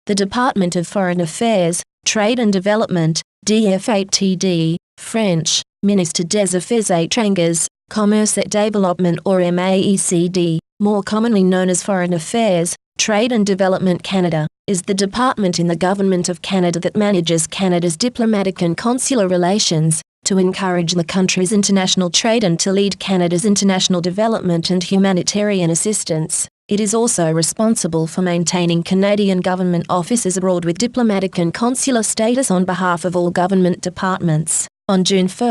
The Department of Foreign Affairs, Trade and Development, DFATD, French, Ministère des Affaires étrangères, Commerce et Développement or MAECD, more commonly known as Foreign Affairs, Trade and Development Canada, is the department in the Government of Canada that manages Canada's diplomatic and consular relations, to encourage the country's international trade and to lead Canada's international development and humanitarian assistance. It is also responsible for maintaining Canadian government offices abroad with diplomatic and consular status on behalf of all government departments. On June 1,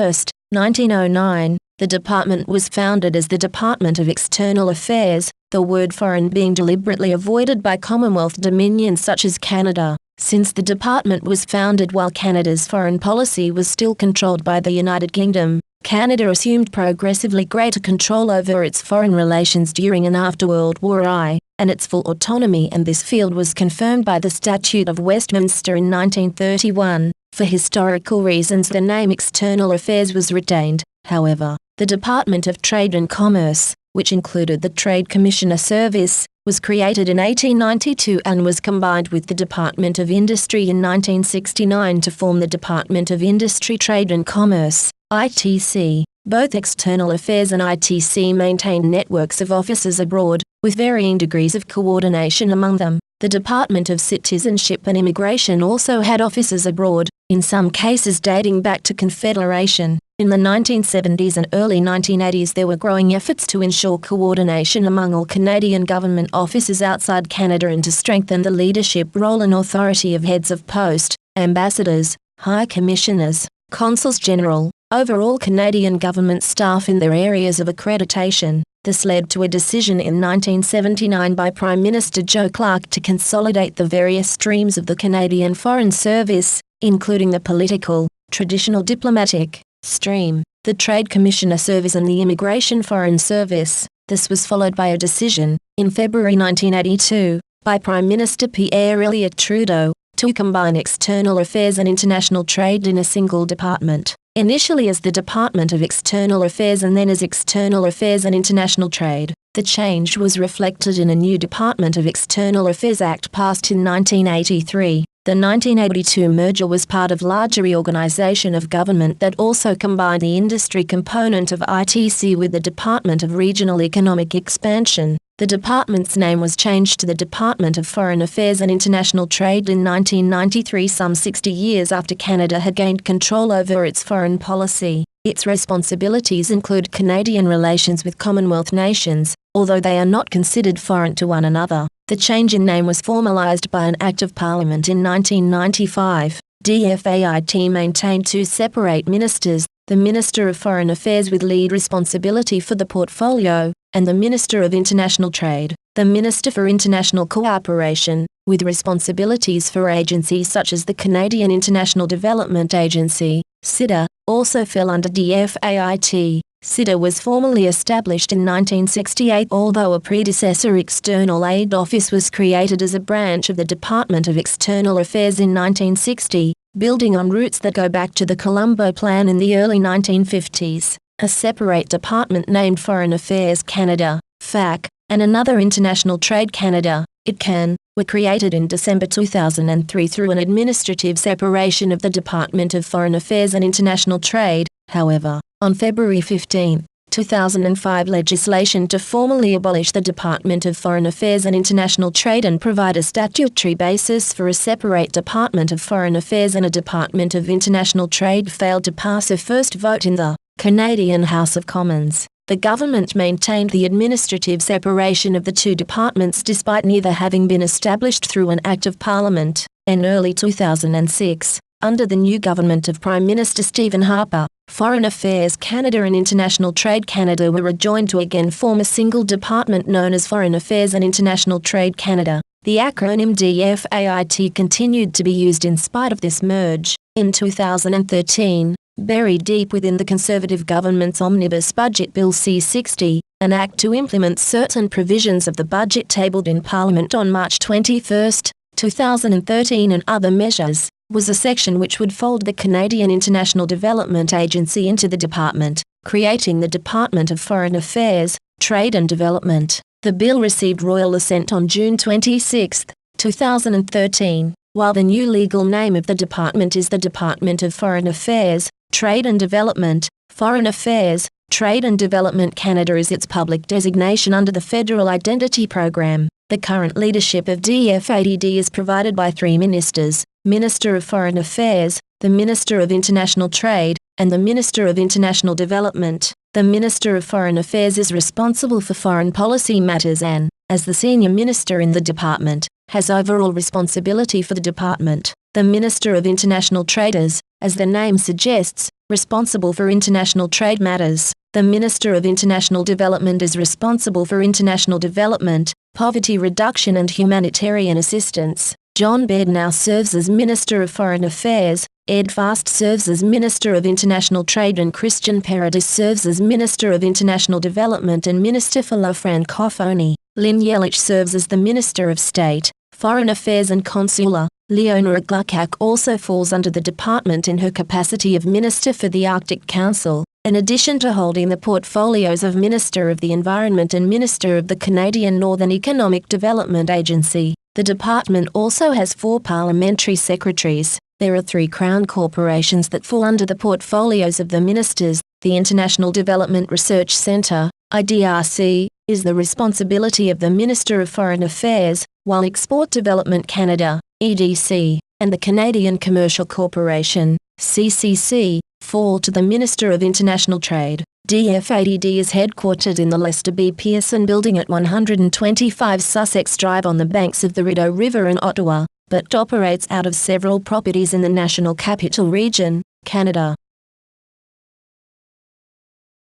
1909, the department was founded as the Department of External Affairs, the word foreign being deliberately avoided by Commonwealth Dominions such as Canada, since the department was founded while Canada's foreign policy was still controlled by the United Kingdom. Canada assumed progressively greater control over its foreign relations during and after World War I, and its full autonomy, and this field was confirmed by the Statute of Westminster in 1931. For historical reasons, the name External Affairs was retained. However, the Department of Trade and Commerce, which included the Trade Commissioner Service, was created in 1892 and was combined with the Department of Industry in 1969 to form the Department of Industry, Trade and Commerce, ITC. Both External Affairs and ITC maintain networks of offices abroad, with varying degrees of coordination among them. The Department of Citizenship and Immigration also had offices abroad, in some cases dating back to Confederation. In the 1970s and early 1980s there were growing efforts to ensure coordination among all Canadian government offices outside Canada and to strengthen the leadership role and authority of heads of post, ambassadors, high commissioners, consuls general, overall Canadian government staff in their areas of accreditation. This led to a decision in 1979 by Prime Minister Joe Clark to consolidate the various streams of the Canadian Foreign Service, including the political, traditional diplomatic stream, the Trade Commissioner Service and the Immigration Foreign Service. This was followed by a decision, in February 1982, by Prime Minister Pierre Elliott Trudeau, to combine external affairs and international trade in a single department, initially as the Department of External Affairs and then as External Affairs and International Trade. The change was reflected in a new Department of External Affairs Act passed in 1983. The 1982 merger was part of larger reorganization of government that also combined the industry component of ITC with the Department of Regional Economic Expansion. The department's name was changed to the Department of Foreign Affairs and International Trade in 1993, some 60 years after Canada had gained control over its foreign policy. Its responsibilities include Canadian relations with Commonwealth nations, although they are not considered foreign to one another. The change in name was formalized by an Act of Parliament in 1995. DFATD maintained two separate ministers, the Minister of Foreign Affairs with lead responsibility for the portfolio, and the Minister of International Trade, the Minister for International Cooperation, with responsibilities for agencies such as the Canadian International Development Agency, CIDA, also fell under DFAIT. CIDA was formally established in 1968, although a predecessor External Aid Office was created as a branch of the Department of External Affairs in 1960, building on roots that go back to the Colombo Plan in the early 1950s. A separate department named Foreign Affairs Canada, FAC, and another International Trade Canada, ITCAN, were created in December 2003 through an administrative separation of the Department of Foreign Affairs and International Trade. However, on February 15, 2005, legislation to formally abolish the Department of Foreign Affairs and International Trade and provide a statutory basis for a separate Department of Foreign Affairs and a Department of International Trade failed to pass a first vote in the Canadian House of Commons. The government maintained the administrative separation of the two departments despite neither having been established through an Act of Parliament. In early 2006, under the new government of Prime Minister Stephen Harper, Foreign Affairs Canada and International Trade Canada were rejoined to again form a single department known as Foreign Affairs and International Trade Canada. The acronym DFAIT continued to be used in spite of this merge. In 2013, buried deep within the Conservative government's Omnibus Budget Bill C-60, an act to implement certain provisions of the budget tabled in Parliament on March 21, 2013 and other measures, was a section which would fold the Canadian International Development Agency into the department, creating the Department of Foreign Affairs, Trade and Development. The bill received royal assent on June 26, 2013. While the new legal name of the department is the Department of Foreign Affairs, Trade and Development, Foreign Affairs, Trade and Development Canada is its public designation under the Federal Identity Program. The current leadership of DFATD is provided by 3 ministers: Minister of Foreign Affairs, the Minister of International Trade, and the Minister of International Development. The Minister of Foreign Affairs is responsible for foreign policy matters and, as the senior minister in the department, has overall responsibility for the department. The Minister of International Trade is, as the name suggests, responsible for international trade matters. The Minister of International Development is responsible for international development, poverty reduction and humanitarian assistance. John Baird now serves as Minister of Foreign Affairs, Ed Fast serves as Minister of International Trade and Christian Paradis serves as Minister of International Development and Minister for La Francophonie. Lynn Yelich serves as the Minister of State, Foreign Affairs and Consular. Leona Glukak also falls under the department in her capacity of Minister for the Arctic Council, in addition to holding the portfolios of Minister of the Environment and Minister of the Canadian Northern Economic Development Agency. The department also has 4 parliamentary secretaries. There are 3 Crown corporations that fall under the portfolios of the ministers. The International Development Research Centre, IDRC, is the responsibility of the Minister of Foreign Affairs, while Export Development Canada, EDC, and the Canadian Commercial Corporation, CCC, fall to the Minister of International Trade. DFATD is headquartered in the Lester B. Pearson Building at 125 Sussex Drive on the banks of the Rideau River in Ottawa, but operates out of several properties in the National Capital Region, Canada.